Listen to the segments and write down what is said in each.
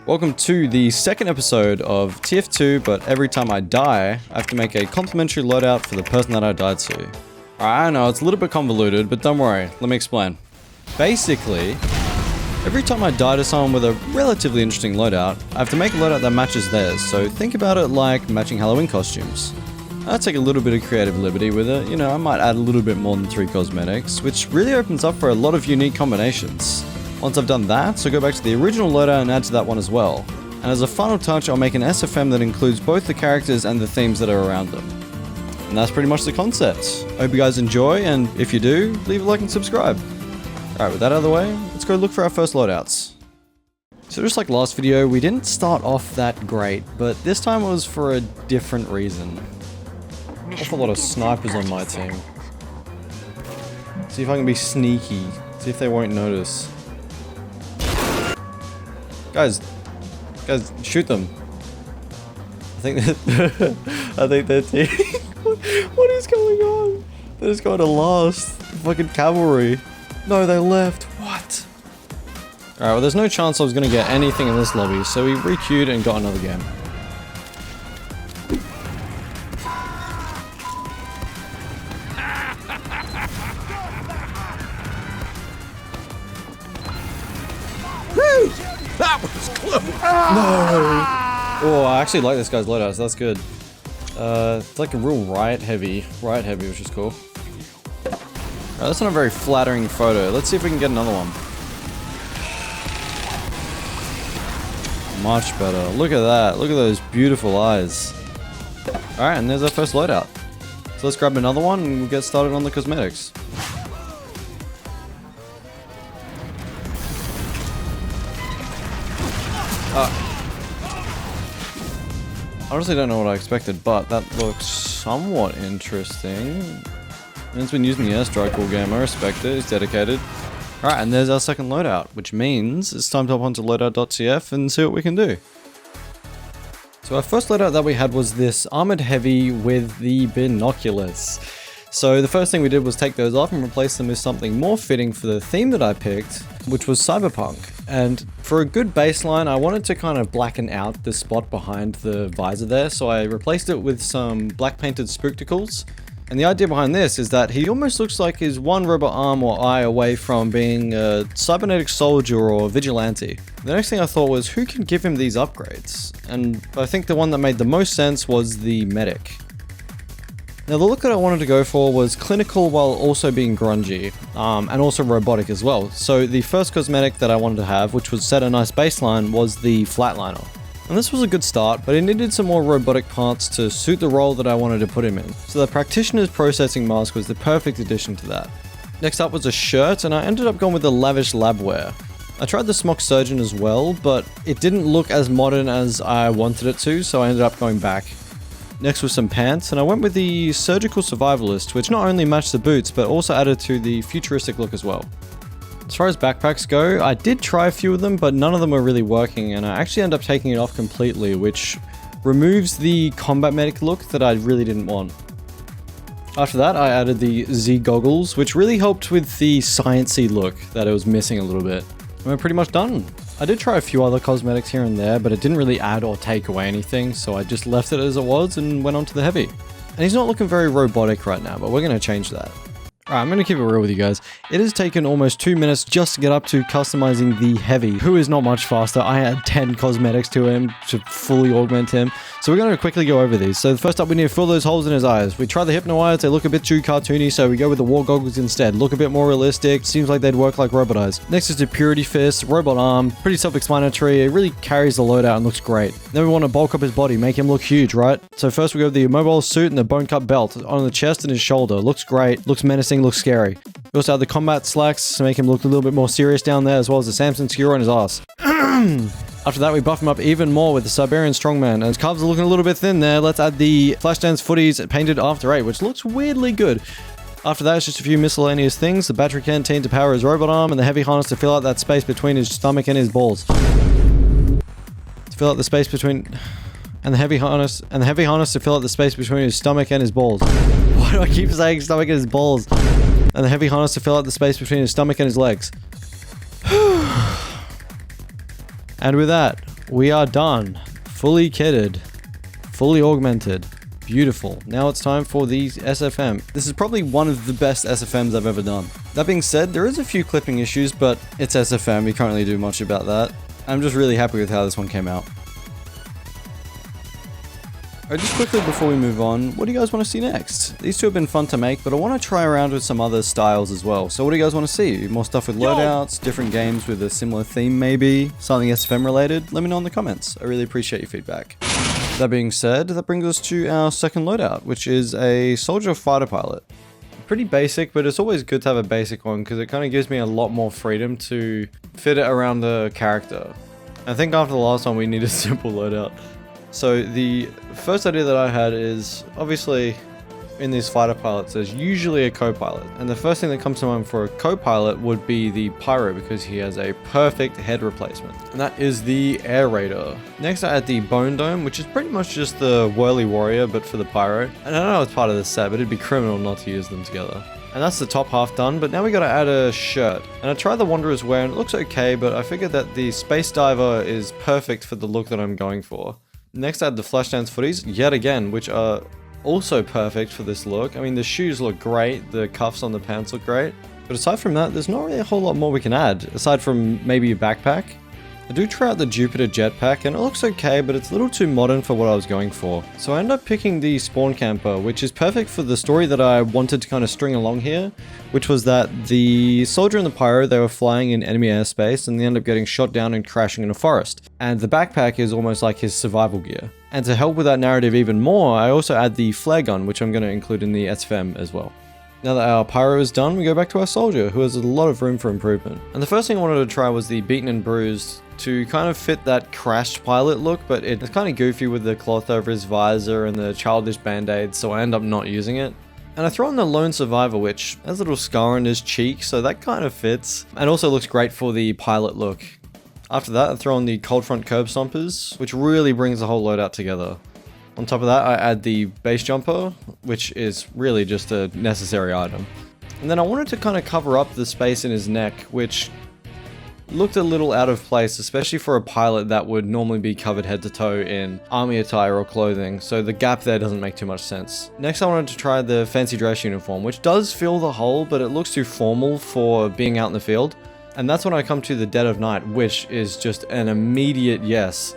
Welcome to the second episode of TF2, but every time I die, I have to make a complimentary loadout for the person that I died to. Alright, I know, it's a little bit convoluted, but don't worry, let me explain. Basically, every time I die to someone with a relatively interesting loadout, I have to make a loadout that matches theirs, so think about it like matching Halloween costumes. I take a little bit of creative liberty with it, you know, I might add a little bit more than 3 cosmetics, which really opens up for a lot of unique combinations. Once I've done that, I'll go back to the original loadout and add to that one as well. And as a final touch, I'll make an SFM that includes both the characters and the themes that are around them. And that's pretty much the concept. I hope you guys enjoy, and if you do, leave a like and subscribe. Alright, with that out of the way, let's go look for our first loadouts. So just like last video, we didn't start off that great, but this time it was for a different reason. Awful lot of snipers on my team. See if I can be sneaky, see if they won't notice. Guys, shoot them. I think they're team. What is going on? They're just going to last. Fucking cavalry. No, they left. What? Alright, well, there's no chance I was gonna get anything in this lobby, so we re-queued and got another game. That was close! No! Oh, I actually like this guy's loadout, so that's good. It's like a real riot heavy, which is cool. Alright, that's not a very flattering photo. Let's see if we can get another one. Much better. Look at that. Look at those beautiful eyes. Alright, and there's our first loadout. So let's grab another one and we'll get started on the cosmetics. Honestly don't know what I expected, but that looks somewhat interesting. Man's been using the airstrike all game, I respect it, he's dedicated. Alright, and there's our second loadout, which means it's time to hop onto loadout.tf and see what we can do. So our first loadout that we had was this armored heavy with the binoculars. So the first thing we did was take those off and replace them with something more fitting for the theme that I picked, which was cyberpunk. And for a good baseline, I wanted to kind of blacken out the spot behind the visor there, so I replaced it with some black painted spookticles. And the idea behind this is that he almost looks like he's one robot arm or eye away from being a cybernetic soldier or vigilante. The next thing I thought was, who can give him these upgrades? And I think the one that made the most sense was the medic. Now the look that I wanted to go for was clinical while also being grungy, and also robotic as well. So the first cosmetic that I wanted to have, which would set a nice baseline, was the flatliner. And this was a good start, but it needed some more robotic parts to suit the role that I wanted to put him in. So the practitioner's processing mask was the perfect addition to that. Next up was a shirt, and I ended up going with the lavish lab wear. I tried the smock surgeon as well, but it didn't look as modern as I wanted it to, so I ended up going back. Next was some pants, and I went with the surgical survivalist, which not only matched the boots, but also added to the futuristic look as well. As far as backpacks go, I did try a few of them, but none of them were really working, and I actually ended up taking it off completely, which removes the combat medic look that I really didn't want. After that, I added the Z goggles, which really helped with the sciencey look that it was missing a little bit. And we're pretty much done. I did try a few other cosmetics here and there, but it didn't really add or take away anything, so I just left it as it was and went on to the heavy. And he's not looking very robotic right now, but we're going to change that. Alright, I'm going to keep it real with you guys. It has taken almost 2 minutes just to get up to customizing the heavy, who is not much faster. I had 10 cosmetics to him to fully augment him. So we're going to quickly go over these. So first up, we need to fill those holes in his eyes. We try the hypno eyes, they look a bit too cartoony, so we go with the war goggles instead. Look a bit more realistic, seems like they'd work like robot eyes. Next is the purity fist, robot arm, pretty self-explanatory. It really carries the loadout and looks great. Then we want to bulk up his body, make him look huge, right? So first we go with the immobile suit and the bone cut belt on the chest and his shoulder. Looks great, looks menacing, looks scary. We also have the combat slacks to make him look a little bit more serious down there, as well as the Samson skewer on his ass. After that, we buff him up even more with the Siberian Strongman, and his calves are looking a little bit thin there. Let's add the Flashdance footies painted After 8, which looks weirdly good. After that, it's just a few miscellaneous things. The battery canteen to power his robot arm, and the heavy harness to fill out that space between his stomach and his balls. To fill out the space between... And the heavy harness to fill out the space between his stomach and his balls. Why do I keep saying stomach and his balls? And the heavy harness to fill out the space between his stomach and his legs. And with that, we are done. Fully kitted. Fully augmented. Beautiful. Now it's time for the SFM. This is probably one of the best SFMs I've ever done. That being said, there is a few clipping issues, but it's SFM. We can't really do much about that. I'm just really happy with how this one came out. Alright, just quickly before we move on, what do you guys want to see next? These two have been fun to make, but I want to try around with some other styles as well. So what do you guys want to see? More stuff with loadouts, different games with a similar theme maybe, something SFM related? Let me know in the comments. I really appreciate your feedback. That being said, that brings us to our second loadout, which is a soldier fighter pilot. Pretty basic, but it's always good to have a basic one because it kind of gives me a lot more freedom to fit it around the character. I think after the last one we need a simple loadout. So the first idea that I had is, obviously in these fighter pilots there's usually a co-pilot, and the first thing that comes to mind for a co-pilot would be the Pyro because he has a perfect head replacement, and that is the Air Raider. Next I add the Bone Dome, which is pretty much just the Whirly Warrior but for the Pyro, and I know it's part of the set but it'd be criminal not to use them together. And that's the top half done, but now we gotta add a shirt. And I tried the Wanderer's Wear and it looks okay, but I figured that the Space Diver is perfect for the look that I'm going for. Next I had the Flashdance footies, yet again, which are also perfect for this look. I mean, the shoes look great, the cuffs on the pants look great, but aside from that, there's not really a whole lot more we can add, aside from maybe a backpack. I do try out the Jupiter jetpack, and it looks okay, but it's a little too modern for what I was going for. So I ended up picking the Spawn Camper, which is perfect for the story that I wanted to kind of string along here, which was that the soldier and the pyro, they were flying in enemy airspace, and they end up getting shot down and crashing in a forest. And the backpack is almost like his survival gear. And to help with that narrative even more, I also add the flare gun, which I'm going to include in the SFM as well. Now that our pyro is done, we go back to our soldier, who has a lot of room for improvement. And the first thing I wanted to try was the Beaten and Bruised, to kind of fit that crashed pilot look, but it's kind of goofy with the cloth over his visor and the childish band-aids, so I end up not using it. And I throw in the Lone Survivor, which has a little scar on his cheek, so that kind of fits, and also looks great for the pilot look. After that, I throw in the Cold Front Curb Stompers, which really brings the whole loadout together. On top of that, I add the Base Jumper, which is really just a necessary item. And then I wanted to kind of cover up the space in his neck, which looked a little out of place, especially for a pilot that would normally be covered head to toe in army attire or clothing, so the gap there doesn't make too much sense. Next I wanted to try the fancy dress uniform, which does fill the hole, but it looks too formal for being out in the field. And that's when I come to the Dead of Night, which is just an immediate yes.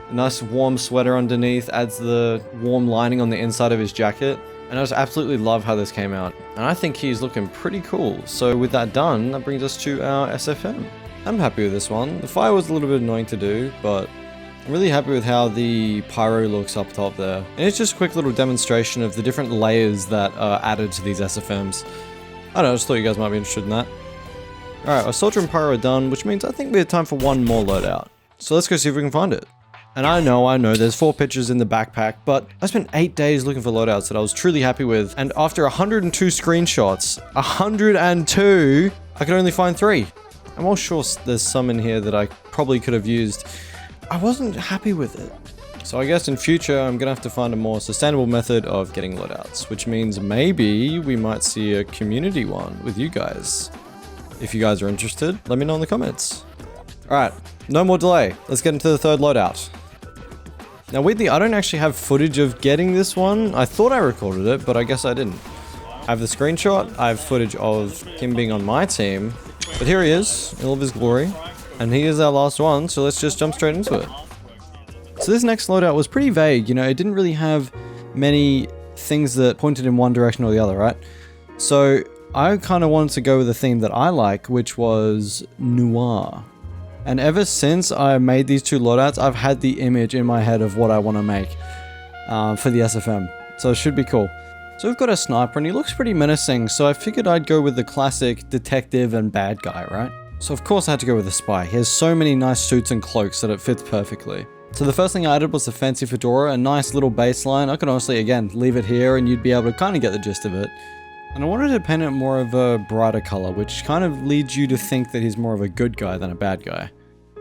A nice warm sweater underneath adds the warm lining on the inside of his jacket, and I just absolutely love how this came out. And I think he's looking pretty cool, so with that done, that brings us to our SFM. I'm happy with this one. The fire was a little bit annoying to do, but I'm really happy with how the pyro looks up top there. And it's just a quick little demonstration of the different layers that are added to these SFMs. I don't know, I just thought you guys might be interested in that. Alright, our soldier and pyro are done, which means I think we have time for one more loadout. So let's go see if we can find it. And I know, there's 4 pictures in the backpack, but I spent 8 days looking for loadouts that I was truly happy with, and after 102 screenshots, 102, I could only find 3. I'm all sure there's some in here that I probably could have used. I wasn't happy with it. So I guess in future, I'm gonna have to find a more sustainable method of getting loadouts, which means maybe we might see a community one with you guys. If you guys are interested, let me know in the comments. Alright, no more delay. Let's get into the third loadout. Now weirdly, I don't actually have footage of getting this one. I thought I recorded it, but I guess I didn't. I have the screenshot, I have footage of him being on my team, but here he is, in all of his glory, and he is our last one, so let's just jump straight into it. So this next loadout was pretty vague, you know, it didn't really have many things that pointed in one direction or the other, right? So I kind of wanted to go with a theme that I like, which was noir. And ever since I made these 2 loadouts, I've had the image in my head of what I want to make for the SFM, so it should be cool. So we've got a sniper and he looks pretty menacing, so I figured I'd go with the classic detective and bad guy, right? So of course I had to go with a spy. He has so many nice suits and cloaks that it fits perfectly. So the first thing I added was the fancy fedora, a nice little baseline. I could honestly, again, leave it here and you'd be able to kind of get the gist of it. And I wanted to paint it more of a brighter color, which kind of leads you to think that he's more of a good guy than a bad guy.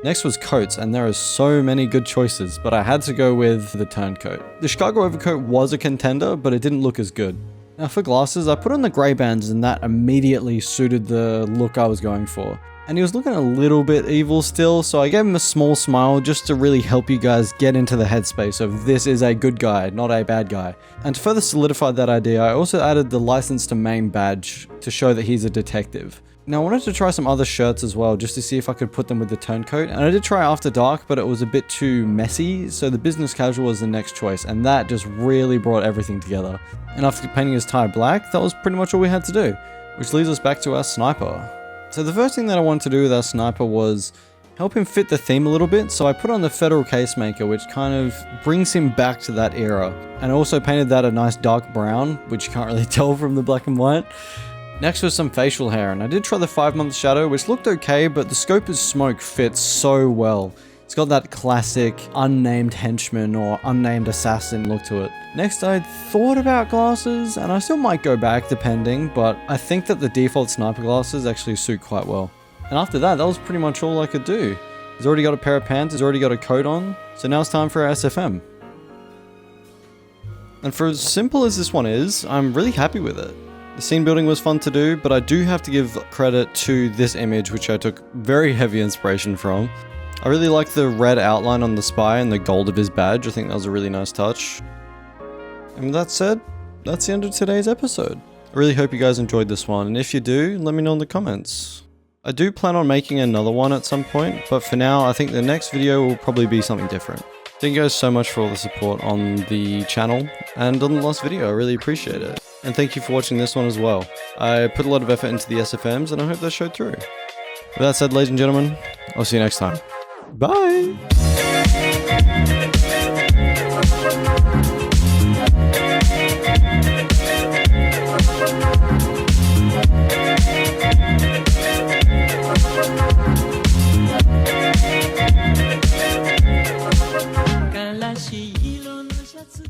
Next was coats, and there are so many good choices, but I had to go with the turncoat. The Chicago overcoat was a contender, but it didn't look as good. Now for glasses, I put on the grey bands and that immediately suited the look I was going for. And he was looking a little bit evil still, so I gave him a small smile just to really help you guys get into the headspace of this is a good guy, not a bad guy. And to further solidify that idea, I also added the license to maim badge to show that he's a detective. Now I wanted to try some other shirts as well, just to see if I could put them with the turncoat, and I did try After Dark, but it was a bit too messy, so the business casual was the next choice, and that just really brought everything together. And after painting his tie black, that was pretty much all we had to do, which leads us back to our sniper. So the first thing that I wanted to do with our sniper was help him fit the theme a little bit, so I put on the Federal Casemaker, which kind of brings him back to that era. And I also painted that a nice dark brown, which you can't really tell from the black and white. Next was some facial hair, and I did try the 5-month shadow, which looked okay, but the Scoper's smoke fits so well. It's got that classic unnamed henchman or unnamed assassin look to it. Next, I thought about glasses, and I still might go back depending, but I think that the default sniper glasses actually suit quite well. And after that was pretty much all I could do. He's already got a pair of pants, he's already got a coat on, so now it's time for our SFM. And for as simple as this one is, I'm really happy with it. The scene building was fun to do, but I do have to give credit to this image, which I took very heavy inspiration from. I really like the red outline on the spy and the gold of his badge. I think that was a really nice touch. And with that said, that's the end of today's episode. I really hope you guys enjoyed this one, and if you do, let me know in the comments. I do plan on making another one at some point, but for now, I think the next video will probably be something different. Thank you guys so much for all the support on the channel and on the last video. I really appreciate it. And thank you for watching this one as well. I put a lot of effort into the SFMs and I hope that showed through. With that said, ladies and gentlemen, I'll see you next time. Bye!悲しい色のシャツ